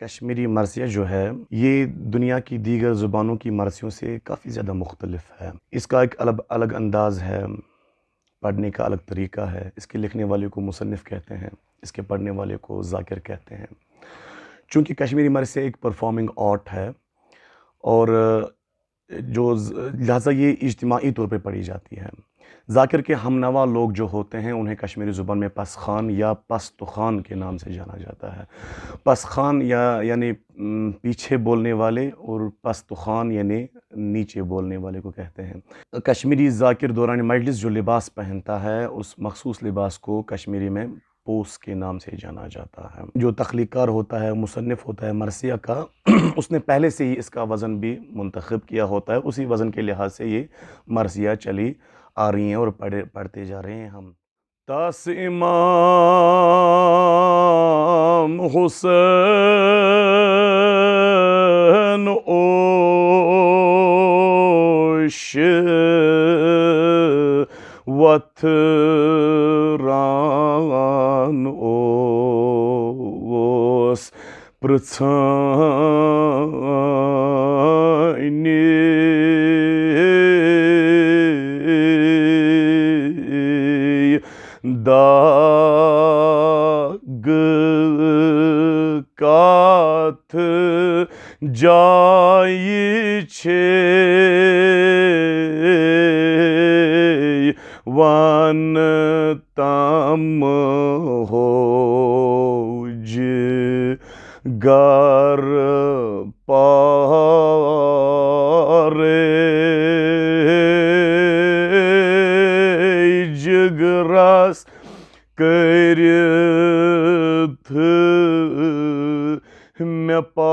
کشمیری مرثیہ جو ہے یہ دنیا کی دیگر زبانوں کی مرثیوں سے کافی زیادہ مختلف ہے۔ اس کا ایک الگ انداز ہے، پڑھنے کا الگ طریقہ ہے۔ اس کے لکھنے والے کو مصنف کہتے ہیں، اس کے پڑھنے والے کو ذاکر کہتے ہیں۔ چونکہ کشمیری مرثیہ ایک پرفارمنگ آرٹ ہے اور لہٰذا یہ اجتماعی طور پہ پڑھی جاتی ہے۔ ذاکر کے ہم نوا لوگ جو ہوتے ہیں انہیں کشمیری زبان میں پسخان یا پستخان کے نام سے جانا جاتا ہے۔ پسخان یعنی پیچھے بولنے والے اور پستخان یعنی نیچے بولنے والے کو کہتے ہیں۔ کشمیری ذاکر دوران مجلس جو لباس پہنتا ہے اس مخصوص لباس کو کشمیری میں پوس کے نام سے جانا جاتا ہے۔ جو تخلیق کار ہوتا ہے، مصنف ہوتا ہے مرثیہ کا، اس نے پہلے سے ہی اس کا وزن بھی منتخب کیا ہوتا ہے، اسی وزن کے لحاظ سے یہ مرثیہ چلی آ رہی ہیں اور پڑھتے جا رہے ہیں ہم۔ تاس امام حسین اوش وتھ ران اوس پرژھانہِ داغ کتھ جایہِ چھے ون تم ہوج گر پارے جگرس کٔرِتھ مےٚ پارے۔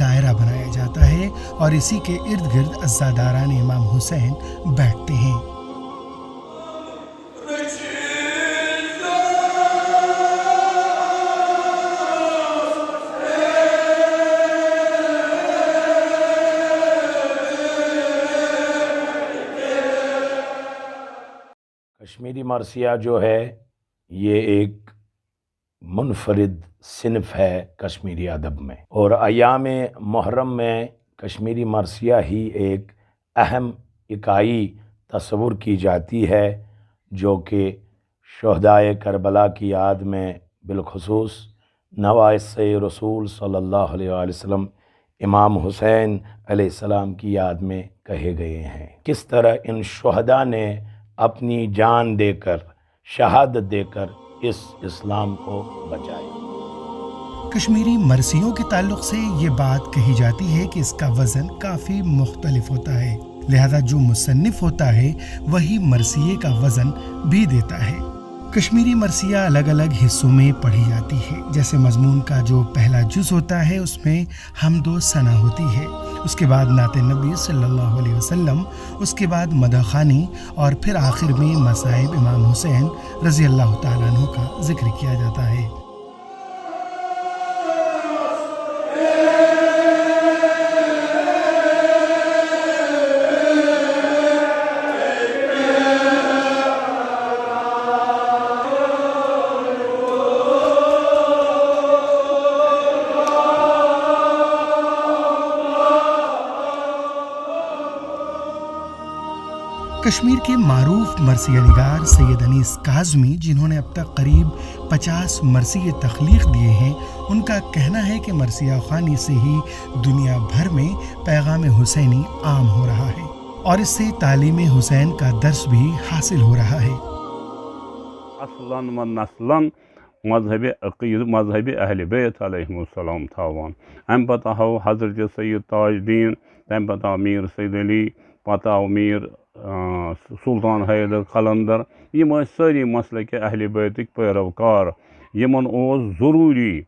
دائرہ بنایا جاتا ہے اور اسی کے ارد گرد عزاداران امام حسین بیٹھتے ہیں۔ کشمیری مرثیہ جو ہے یہ ایک منفرد صنف ہے کشمیری ادب میں، اور ایام محرم میں کشمیری مرثیہ ہی ایک اہم اکائی تصور کی جاتی ہے، جو کہ شہدائے کربلا کی یاد میں بالخصوص نوائس رسول صلی اللہ علیہ وسلم امام حسین علیہ السلام کی یاد میں کہے گئے ہیں۔ کس طرح ان شہداء نے اپنی جان دے کر، شہادت دے کر اس اسلام کو بچائے۔ کشمیری مرثیوں کے تعلق سے یہ بات کہی جاتی ہے کہ اس کا وزن کافی مختلف ہوتا ہے، لہذا جو مصنف ہوتا ہے وہی مرثیے کا وزن بھی دیتا ہے۔ کشمیری مرثیہ الگ الگ حصوں میں پڑھی جاتی ہے، جیسے مضمون کا جو پہلا جز ہوتا ہے اس میں حمد و ثنا ہوتی ہے، اس کے بعد نعت نبی صلی اللہ علیہ وسلم، اس کے بعد مدح خوانی اور پھر آخر میں مصائب امام حسین رضی اللہ تعالیٰ عنہ کا ذکر کیا جاتا ہے۔ کشمیر کے معروف مرثیہ نگار سید انیس کاظمی، جنہوں نے اب تک قریب 50 مرثیے تخلیق دیے ہیں، ان کا کہنا ہے کہ مرثیہ خوانی سے ہی دنیا بھر میں پیغام حسینی عام ہو رہا ہے اور اس سے تعلیم حسین کا درس بھی حاصل ہو رہا ہے۔ اصلاً و نسلاً مذہب عقید مذہب اہل بیت علیہ السلام تھاوان۔ ام پتہ آو حضرت سید تاج الدین، تم پتہ آو میر سید علی، پتہ آو میر سلطان حیدر قلندر، یم ساری مسلک اہل بیتک پیروکار، یمن اوس ضروری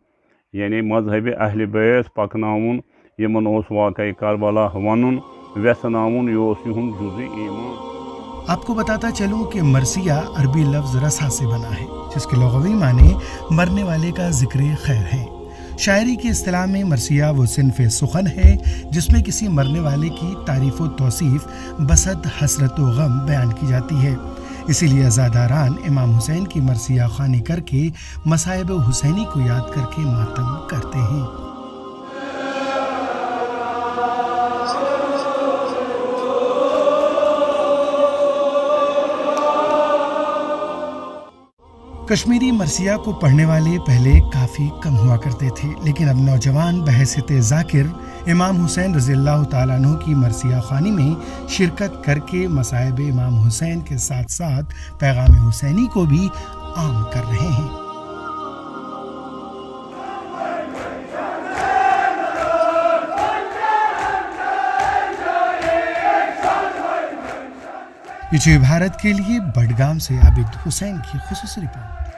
یعنی مذہب اہل بیت پکناون، یمن اوس واقعہ کربلا ونن ویسناون، یہ اوس یہند جزء ایمان۔ آپ کو بتاتا چلوں کہ مرثیہ عربی لفظ رسا سے بنا ہے، جس کے لغوی معنی مرنے والے کا ذکر خیر ہے۔ شاعری کی اصطلاح میں مرثیہ وہ صنف سخن ہے جس میں کسی مرنے والے کی تعریف و توصیف بسط حسرت و غم بیان کی جاتی ہے۔ اسی لیے عزاداران امام حسین کی مرثیہ خوانی کر کے مصائب حسینی کو یاد کر کے ماتم کرتے ہیں۔ کشمیری مرثیہ کو پڑھنے والے پہلے کافی کم ہوا کرتے تھے، لیکن اب نوجوان بحیثیت ذاکر امام حسین رضی اللہ تعالیٰ عنہ کی مرثیہ خوانی میں شرکت کر کے مصائب امام حسین کے ساتھ ساتھ پیغام حسینی کو بھی عام کر رہے ہیں۔ یہ بھارت کے لیے بڈگام سے عابد حسین کی خصوصی رپورٹ۔